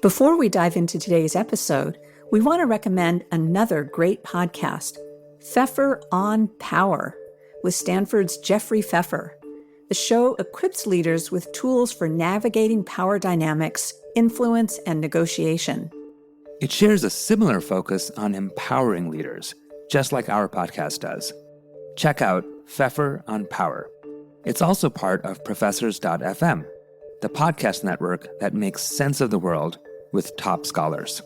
Before we dive into today's episode, we want to recommend another great podcast, Pfeffer on Power, with Stanford's Jeffrey Pfeffer. The show equips leaders with tools for navigating power dynamics, influence, and negotiation. It shares a similar focus on empowering leaders, just like our podcast does. Check out Pfeffer on Power. It's also part of Professors.fm, the podcast network that makes sense of the world with top scholars.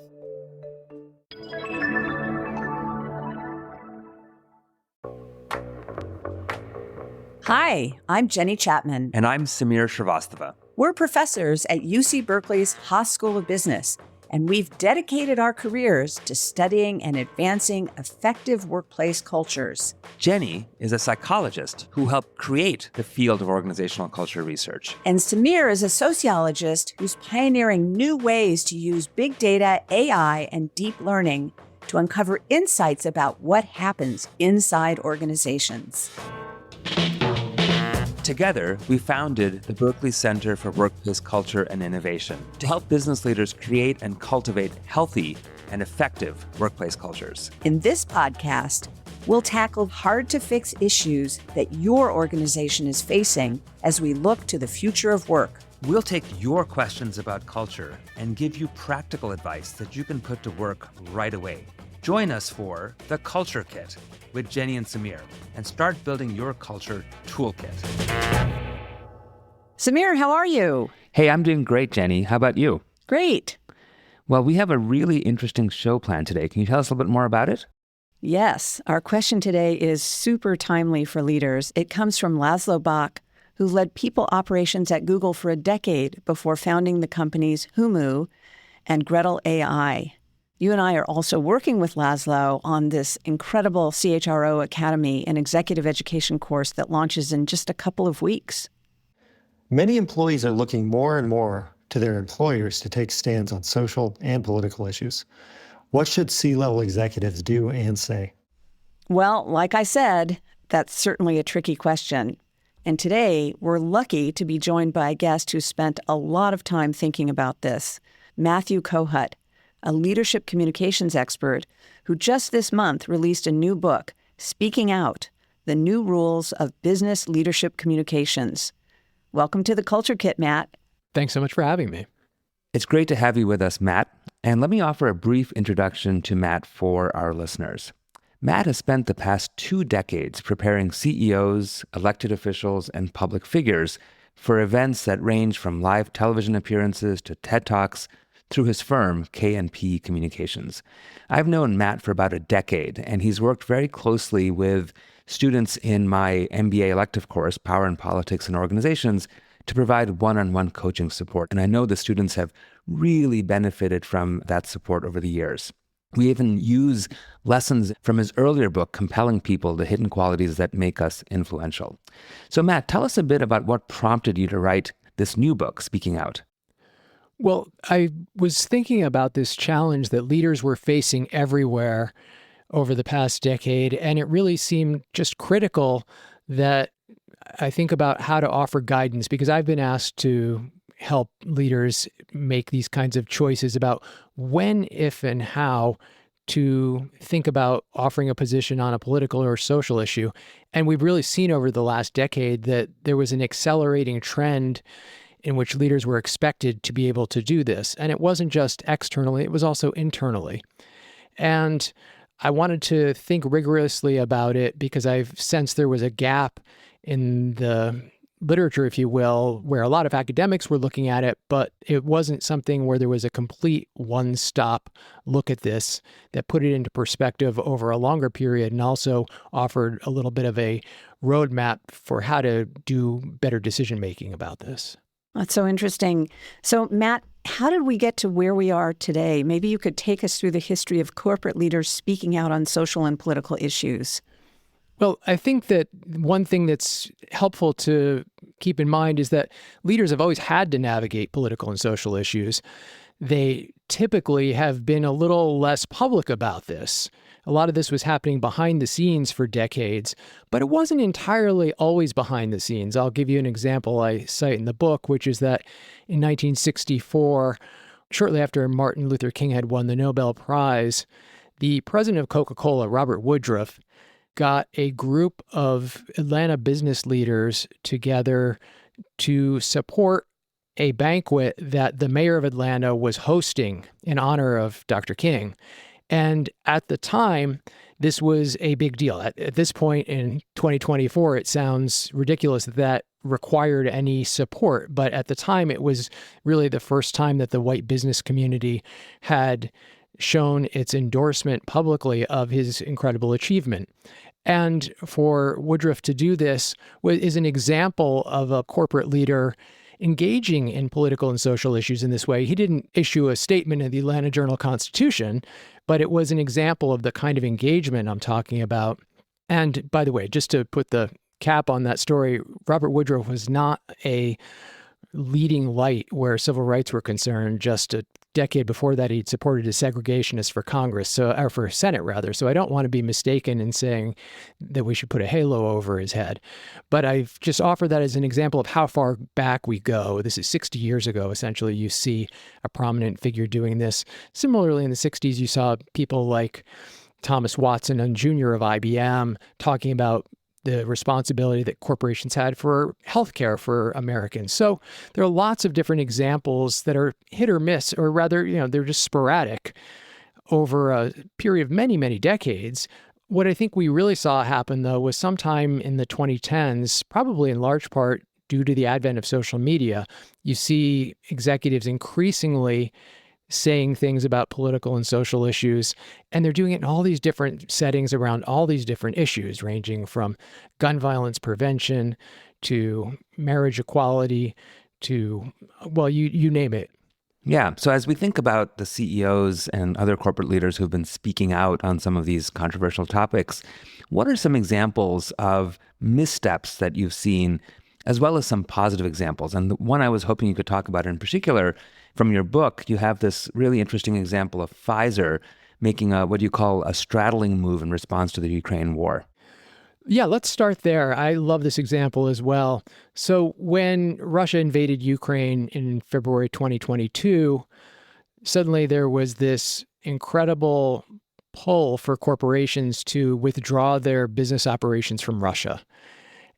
Hi, I'm Jenny Chatman. And I'm Srivastava. We're professors at UC Berkeley's Haas School of Business, and we've dedicated our careers to studying and advancing effective workplace cultures. Jenny is a psychologist who helped create the field of organizational culture research. And Samir is a sociologist who's pioneering new ways to use big data, AI, and deep learning to uncover insights about what happens inside organizations. Together, we founded the Berkeley Center for Workplace Culture and Innovation to help business leaders create and cultivate healthy and effective workplace cultures. In this podcast, we'll tackle hard-to-fix issues that your organization is facing as we look to the future of work. We'll take your questions about culture and give you practical advice that you can put to work right away. Join us for The Culture Kit with Jenny and Samir and start building your culture toolkit. Samir, how are you? Hey, I'm doing great, Jenny. How about you? Great. Well, we have a really interesting show planned today. Can you tell us a little bit more about it? Yes, our question today is super timely for leaders. It comes from Laszlo Bock, who led people operations at Google for a decade before founding the companies Humu and Gretel AI. You and I are also working with Laszlo on this incredible CHRO Academy and executive education course that launches in just a couple of weeks. Many employees are looking more and more to their employers to take stands on social and political issues. What should C-level executives do and say? Well, like I said, that's certainly a tricky question. And today, we're lucky to be joined by a guest who spent a lot of time thinking about this, Matt Kohut, a leadership communications expert who just this month released a new book, Speaking Out, The New Rules of Business Leadership Communications. Welcome to the Culture Kit, Matt. Thanks so much for having me. It's great to have you with us, Matt. And let me offer a brief introduction to Matt for our listeners. Matt has spent the past 2 decades preparing CEOs, elected officials, and public figures for events that range from live television appearances to TED Talks through his firm, K&P Communications. I've known Matt for about a decade, and he's worked very closely with students in my MBA elective course, Power in Politics and Organizations, to provide one-on-one coaching support. And I know the students have really benefited from that support over the years. We even use lessons from his earlier book, Compelling People, The Hidden Qualities That Make Us Influential. So Matt, tell us a bit about what prompted you to write this new book, Speaking Out. Well, I was thinking about this challenge that leaders were facing everywhere over the past decade, and it really seemed just critical that I think about how to offer guidance, because I've been asked to help leaders make these kinds of choices about when, if, and how to think about offering a position on a political or social issue. And we've really seen over the last decade that there was an accelerating trend in which leaders were expected to be able to do this. And it wasn't just externally, it was also internally. And I wanted to think rigorously about it because I've sensed there was a gap in the literature, if you will, where a lot of academics were looking at it, but it wasn't something where there was a complete one-stop look at this that put it into perspective over a longer period and also offered a little bit of a roadmap for how to do better decision-making about this. That's so interesting. So, Matt, how did we get to where we are today? Maybe you could take us through the history of corporate leaders speaking out on social and political issues. Well, I think that one thing that's helpful to keep in mind is that leaders have always had to navigate political and social issues. they typically have been a little less public about this. A lot of this was happening behind the scenes for decades, but it wasn't entirely always behind the scenes. I'll give you an example I cite in the book, which is that in 1964, shortly after Martin Luther King had won the Nobel Prize, the president of Coca-Cola, Robert Woodruff, got a group of Atlanta business leaders together to support a banquet that the mayor of Atlanta was hosting in honor of Dr. King. And at the time, this was a big deal. At this point in 2024, it sounds ridiculous that that required any support. But at the time, it was really the first time that the white business community had shown its endorsement publicly of his incredible achievement. And for Woodruff to do this is an example of a corporate leader engaging in political and social issues in this way. He didn't issue a statement in the Atlanta Journal-Constitution, but it was an example of the kind of engagement I'm talking about. And by the way, just to put the cap on that story, Robert Woodruff was not a leading light where civil rights were concerned. Just a decade before that, he'd supported a segregationist for Congress, or for Senate rather. So I don't want to be mistaken in saying that we should put a halo over his head. But I've just offered that as an example of how far back we go. This is 60 years ago, essentially. You see a prominent figure doing this. Similarly, in the 60s, you saw people like Thomas Watson and Jr. of IBM talking about the responsibility that corporations had for healthcare for Americans. So there are lots of different examples that are hit or miss, or rather, they're just sporadic over a period of many, many decades. What I think we really saw happen, though, was sometime in the 2010s, probably in large part due to the advent of social media. You see executives increasingly saying things about political and social issues, and they're doing it in all these different settings around all these different issues, ranging from gun violence prevention to marriage equality to, well, you name it. Yeah. So as we think about the CEOs and other corporate leaders who've been speaking out on some of these controversial topics, what are some examples of missteps that you've seen, as well as some positive examples? And the one I was hoping you could talk about in particular, from your book, you have this really interesting example of Pfizer making what you call a straddling move in response to the Ukraine war. Yeah, let's start there. I love this example as well. So when Russia invaded Ukraine in February 2022, suddenly there was this incredible pull for corporations to withdraw their business operations from Russia.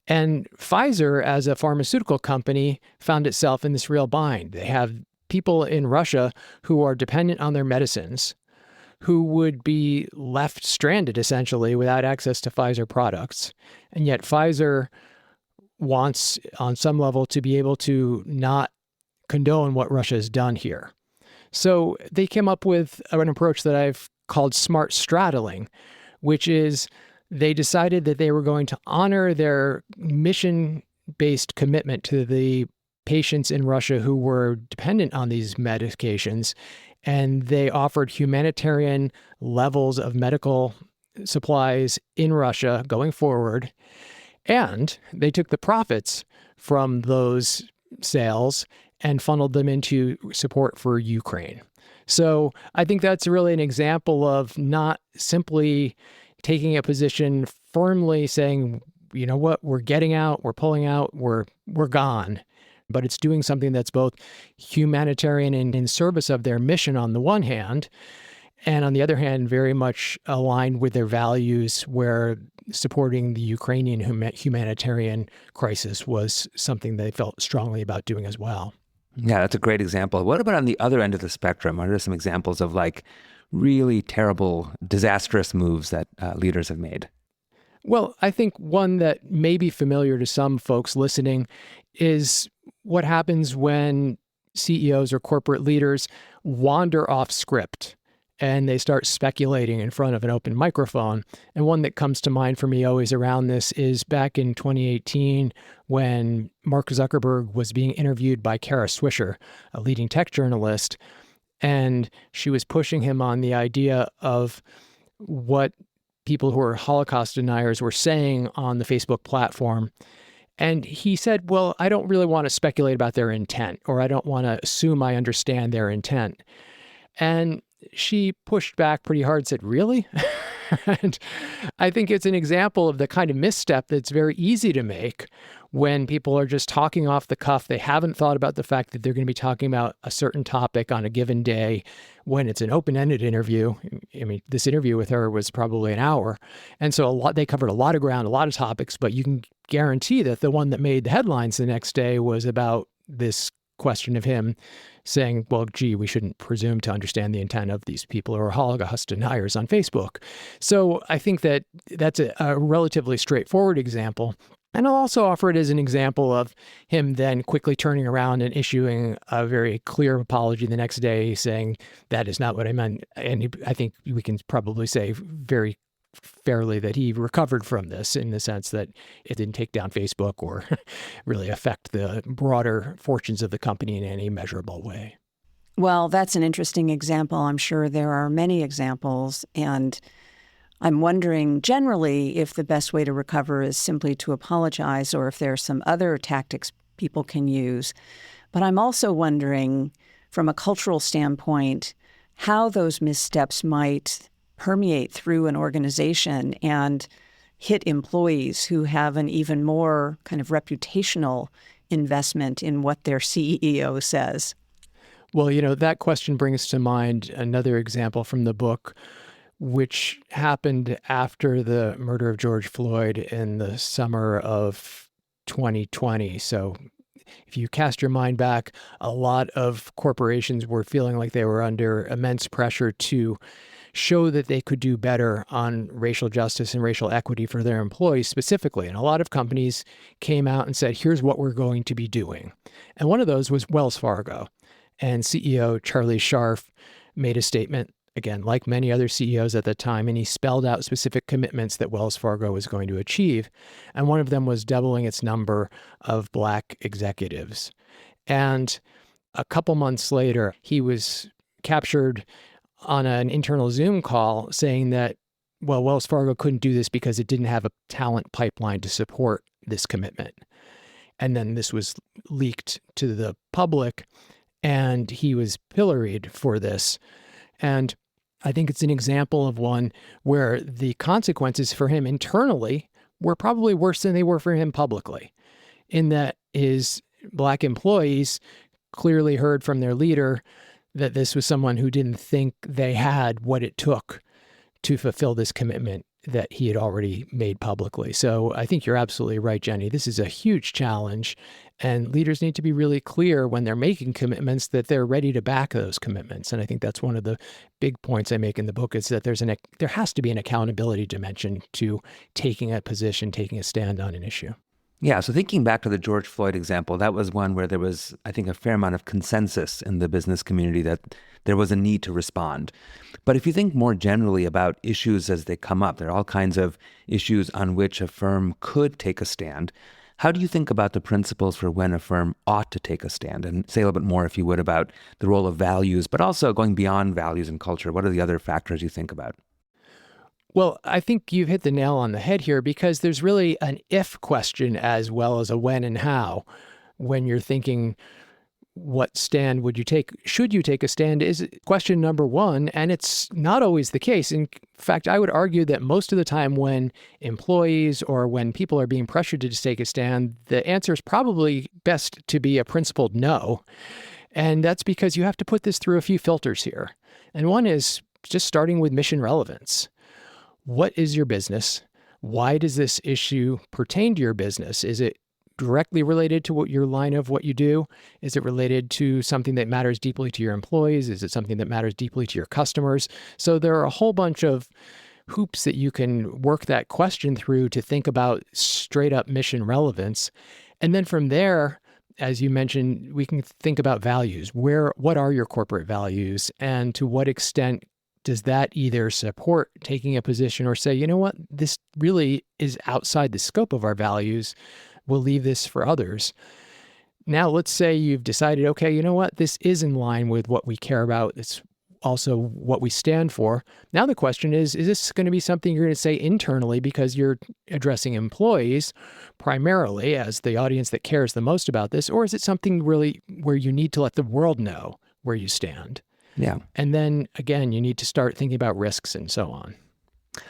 And Pfizer, as a pharmaceutical company, found itself in this real bind. They have people in Russia who are dependent on their medicines, who would be left stranded, essentially, without access to Pfizer products. And yet Pfizer wants, on some level, to be able to not condone what Russia has done here. So they came up with an approach that I've called smart straddling, which is they decided that they were going to honor their mission-based commitment to the patients in Russia who were dependent on these medications, and they offered humanitarian levels of medical supplies in Russia going forward, and they took the profits from those sales and funneled them into support for Ukraine. So I think that's really an example of not simply taking a position firmly saying, you know what, we're getting out, we're pulling out, we're gone. But it's doing something that's both humanitarian and in service of their mission on the one hand, and on the other hand, very much aligned with their values, where supporting the Ukrainian humanitarian crisis was something they felt strongly about doing as well. Yeah, that's a great example. What about on the other end of the spectrum? What are some examples of really terrible, disastrous moves that leaders have made? Well, I think one that may be familiar to some folks listening is what happens when CEOs or corporate leaders wander off script and they start speculating in front of an open microphone. And one that comes to mind for me always around this is back in 2018 when Mark Zuckerberg was being interviewed by Kara Swisher, a leading tech journalist, and she was pushing him on the idea of what people who are Holocaust deniers were saying on the Facebook platform. And he said, well, I don't really want to speculate about their intent, or I don't want to assume I understand their intent. And she pushed back pretty hard, said, really? And I think it's an example of the kind of misstep that's very easy to make when people are just talking off the cuff. They haven't thought about the fact that they're going to be talking about a certain topic on a given day when it's an open-ended interview. I mean, this interview with her was probably an hour. And so they covered a lot of ground, a lot of topics, but you can guarantee that the one that made the headlines the next day was about this question of him saying, well, gee, we shouldn't presume to understand the intent of these people who are Holocaust deniers on Facebook. So I think that that's a relatively straightforward example. And I'll also offer it as an example of him then quickly turning around and issuing a very clear apology the next day saying, that is not what I meant. And I think we can probably say very fairly that he recovered from this in the sense that it didn't take down Facebook or really affect the broader fortunes of the company in any measurable way. Well, that's an interesting example. I'm sure there are many examples. And I'm wondering generally if the best way to recover is simply to apologize or if there are some other tactics people can use. But I'm also wondering, from a cultural standpoint, how those missteps might permeate through an organization and hit employees who have an even more kind of reputational investment in what their CEO says. Well, that question brings to mind another example from the book, which happened after the murder of George Floyd in the summer of 2020. So if you cast your mind back, a lot of corporations were feeling like they were under immense pressure to show that they could do better on racial justice and racial equity for their employees specifically. And a lot of companies came out and said, here's what we're going to be doing. And one of those was Wells Fargo. And CEO Charlie Scharf made a statement, again, like many other CEOs at the time, and he spelled out specific commitments that Wells Fargo was going to achieve. And one of them was doubling its number of Black executives. And a couple months later, he was captured on an internal Zoom call saying that, well, Wells Fargo couldn't do this because it didn't have a talent pipeline to support this commitment. And then this was leaked to the public, and he was pilloried for this. And I think it's an example of one where the consequences for him internally were probably worse than they were for him publicly, in that his Black employees clearly heard from their leader that this was someone who didn't think they had what it took to fulfill this commitment that he had already made publicly. So I think you're absolutely right, Jenny. This is a huge challenge, and leaders need to be really clear when they're making commitments that they're ready to back those commitments. And I think that's one of the big points I make in the book, is that there has to be an accountability dimension to taking a position, taking a stand on an issue. Yeah, so thinking back to the George Floyd example, that was one where there was, I think, a fair amount of consensus in the business community that there was a need to respond. But if you think more generally about issues as they come up, there are all kinds of issues on which a firm could take a stand. How do you think about the principles for when a firm ought to take a stand? And say a little bit more, if you would, about the role of values, but also going beyond values and culture. What are the other factors you think about? Well, I think you've hit the nail on the head here, because there's really an if question as well as a when and how. When you're thinking, what stand would you take? Should you take a stand is question number one, and it's not always the case. In fact, I would argue that most of the time when employees or when people are being pressured to take a stand, the answer is probably best to be a principled no. And that's because you have to put this through a few filters here. And one is just starting with mission relevance. What is your business? Why does this issue pertain to your business? Is it directly related to your line of what you do? Is it related to something that matters deeply to your employees? Is it something that matters deeply to your customers? So there are a whole bunch of hoops that you can work that question through to think about straight up mission relevance. And then from there, as you mentioned, we can think about values. What are your corporate values, and to what extent does that either support taking a position or say, you know what, this really is outside the scope of our values. We'll leave this for others. Now, let's say you've decided, okay, you know what, this is in line with what we care about. It's also what we stand for. Now the question is this going to be something you're going to say internally because you're addressing employees primarily as the audience that cares the most about this, or is it something really where you need to let the world know where you stand? Yeah. And then again, you need to start thinking about risks and so on.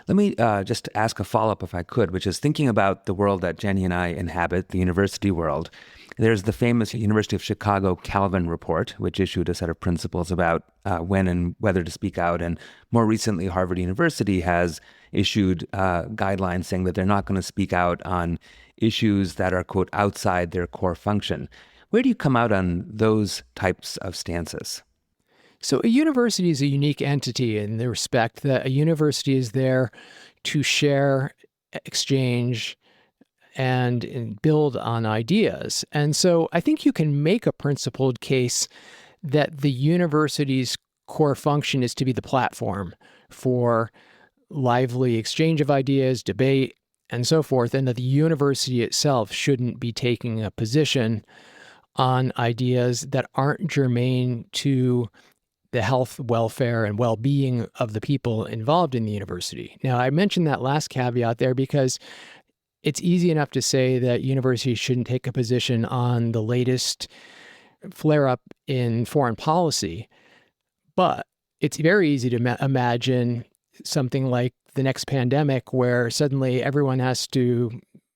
Let me just ask a follow-up if I could, which is thinking about the world that Jenny and I inhabit, the university world. There's the famous University of Chicago Calvin Report, which issued a set of principles about when and whether to speak out. And more recently, Harvard University has issued guidelines saying that they're not going to speak out on issues that are, quote, outside their core function. Where do you come out on those types of stances? So a university is a unique entity in the respect that a university is there to share, exchange, and build on ideas. And so I think you can make a principled case that the university's core function is to be the platform for lively exchange of ideas, debate, and so forth, and that the university itself shouldn't be taking a position on ideas that aren't germane to the health, welfare, and well-being of the people involved in the university. Now, I mentioned that last caveat there because it's easy enough to say that universities shouldn't take a position on the latest flare-up in foreign policy, but it's very easy to imagine something like the next pandemic where suddenly everyone has to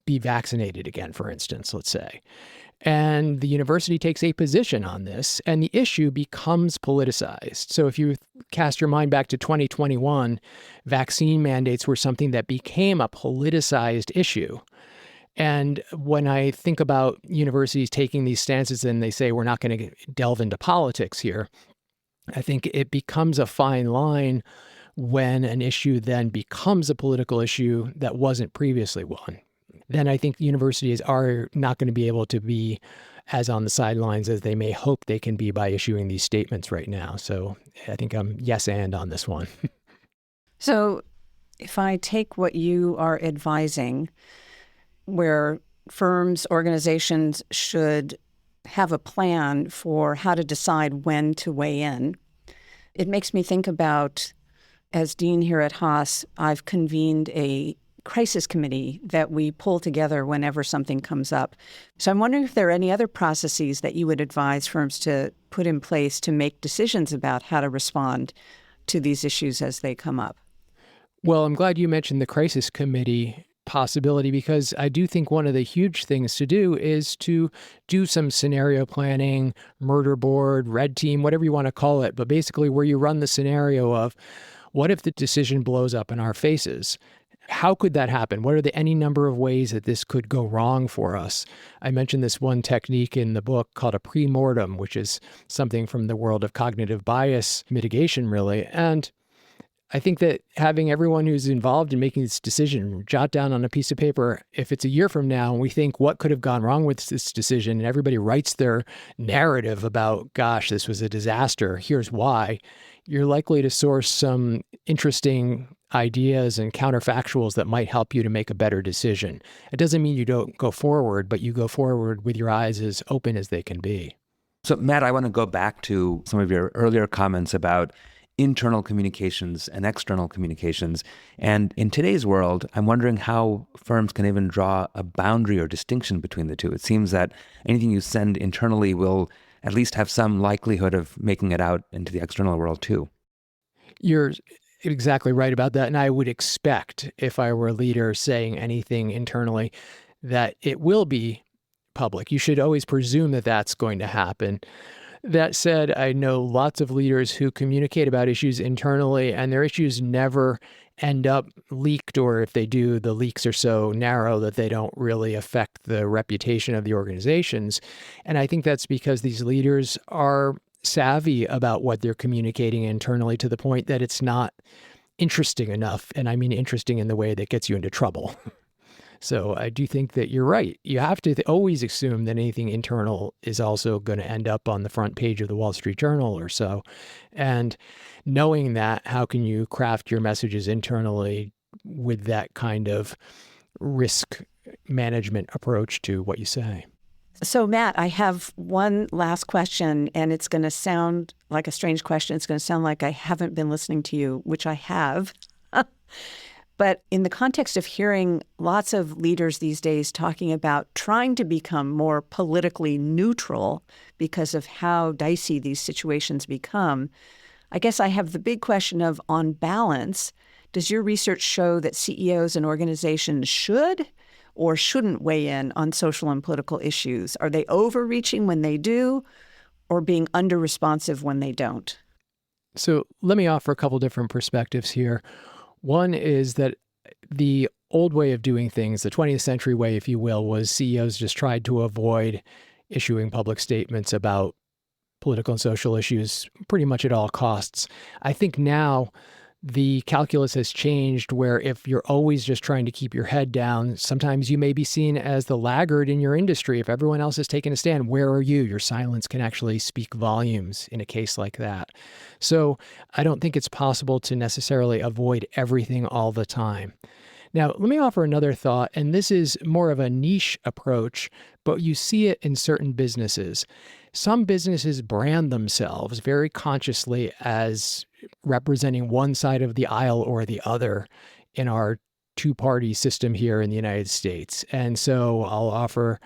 be vaccinated again, for instance, let's say. And the university takes a position on this, and the issue becomes politicized. So if you cast your mind back to 2021, vaccine mandates were something that became a politicized issue. And when I think about universities taking these stances and they say, we're not going to delve into politics here, I think it becomes a fine line when an issue then becomes a political issue that wasn't previously one. Then I think universities are not going to be able to be as on the sidelines as they may hope they can be by issuing these statements right now. So I think I'm yes and on this one. So if I take what you are advising, where firms, organizations should have a plan for how to decide when to weigh in, it makes me think about, as dean here at Haas, I've convened a crisis committee that we pull together whenever something comes up. So I'm wondering if there are any other processes that you would advise firms to put in place to make decisions about how to respond to these issues as they come up. Well, I'm glad you mentioned the crisis committee possibility because I do think one of the huge things to do is to do some scenario planning, murder board, red team, whatever you want to call it, but basically where you run the scenario of what if the decision blows up in our faces? How could that happen? What are the any number of ways that this could go wrong for us? I mentioned this one technique in the book called a pre-mortem, which is something from the world of cognitive bias mitigation, really. And I think that having everyone who's involved in making this decision jot down on a piece of paper, if it's a year from now and we think what could have gone wrong with this decision, and everybody writes their narrative about, gosh, this was a disaster, here's why, you're likely to source some interesting ideas and counterfactuals that might help you to make a better decision. It doesn't mean you don't go forward, but you go forward with your eyes as open as they can be. So, Matt, I want to go back to some of your earlier comments about internal communications and external communications. And in today's world, I'm wondering how firms can even draw a boundary or distinction between the two. It seems that anything you send internally will at least have some likelihood of making it out into the external world too. You're exactly right about that. And I would expect, if I were a leader saying anything internally, that it will be public. You should always presume that that's going to happen. That said, I know lots of leaders who communicate about issues internally, and their issues never end up leaked, or if they do, the leaks are so narrow that they don't really affect the reputation of the organizations. And I think that's because these leaders are savvy about what they're communicating internally to the point that it's not interesting enough. And I mean interesting in the way that gets you into trouble. So I do think that you're right. You have to always assume that anything internal is also going to end up on the front page of the Wall Street Journal or so. And knowing that, how can you craft your messages internally with that kind of risk management approach to what you say? So, Matt, I have one last question, and it's going to sound like a strange question. It's going to sound like I haven't been listening to you, which I have. But in the context of hearing lots of leaders these days talking about trying to become more politically neutral because of how dicey these situations become, I guess I have the big question of, on balance, does your research show that CEOs and organizations should or shouldn't weigh in on social and political issues? Are they overreaching when they do, or being under-responsive when they don't? So let me offer a couple different perspectives here. One is that the old way of doing things, the 20th century way, if you will, was CEOs just tried to avoid issuing public statements about political and social issues pretty much at all costs. I think now the calculus has changed where if you're always just trying to keep your head down, sometimes you may be seen as the laggard in your industry. If everyone else is taking a stand, where are you? Your silence can actually speak volumes in a case like that. So I don't think it's possible to necessarily avoid everything all the time. Now, let me offer another thought, and this is more of a niche approach, but you see it in certain businesses. Some businesses brand themselves very consciously as representing one side of the aisle or the other in our two-party system here in the United States. And so I'll offer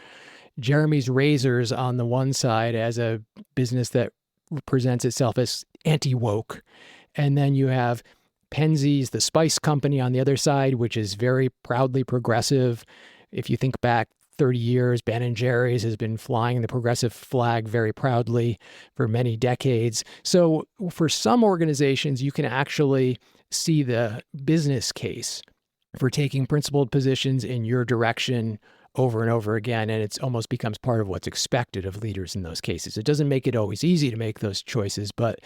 Jeremy's Razors on the one side as a business that presents itself as anti-woke. And then you have Penzeys, the spice company, on the other side, which is very proudly progressive. If you think back 30 years, Ben & Jerry's has been flying the progressive flag very proudly for many decades. So for some organizations, you can actually see the business case for taking principled positions in your direction over and over again, and it almost becomes part of what's expected of leaders in those cases. It doesn't make it always easy to make those choices, but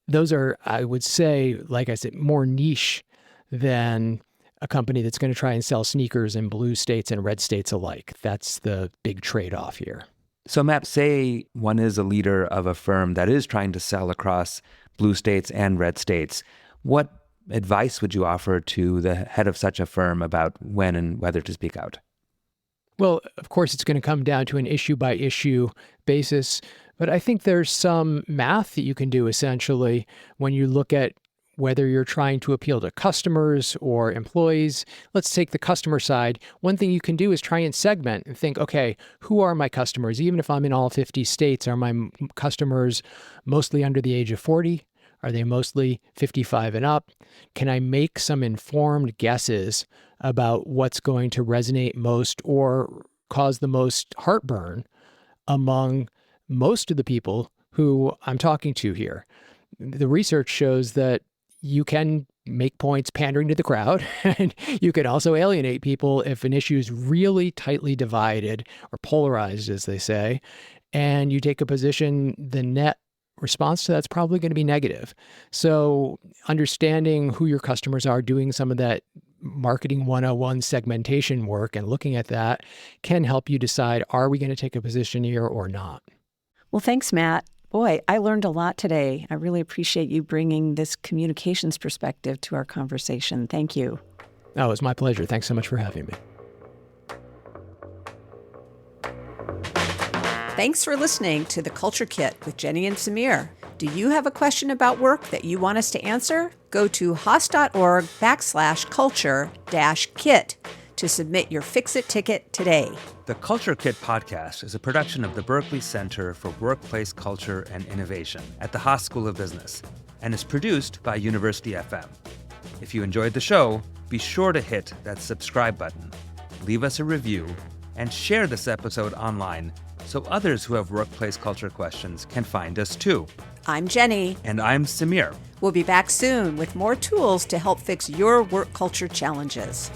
those are, I would say, like I said, more niche than a company that's going to try and sell sneakers in blue states and red states alike. That's the big trade-off here. So Matt, say one is a leader of a firm that is trying to sell across blue states and red states. What advice would you offer to the head of such a firm about when and whether to speak out? Well, of course, it's going to come down to an issue-by-issue basis, but I think there's some math that you can do essentially when you look at whether you're trying to appeal to customers or employees. Let's take the customer side. One thing you can do is try and segment and think, okay, who are my customers? Even if I'm in all 50 states, are my customers mostly under the age of 40? Are they mostly 55 and up? Can I make some informed guesses about what's going to resonate most or cause the most heartburn among most of the people who I'm talking to here? The research shows that you can make points pandering to the crowd, and you can also alienate people if an issue is really tightly divided or polarized, as they say, and you take a position, the net response to that's probably going to be negative. So understanding who your customers are, doing some of that marketing 101 segmentation work and looking at that can help you decide, are we going to take a position here or not? Well, thanks, Matt. Boy, I learned a lot today. I really appreciate you bringing this communications perspective to our conversation. Thank you. Oh, it was my pleasure. Thanks so much for having me. Thanks for listening to The Culture Kit with Jenny and Samir. Do you have a question about work that you want us to answer? Go to haas.org/culture-kit to submit your Fix-It ticket today. The Culture Kit podcast is a production of the Berkeley Center for Workplace Culture and Innovation at the Haas School of Business and is produced by University FM. If you enjoyed the show, be sure to hit that subscribe button, leave us a review, and share this episode online so others who have workplace culture questions can find us too. I'm Jenny. And I'm Samir. We'll be back soon with more tools to help fix your work culture challenges.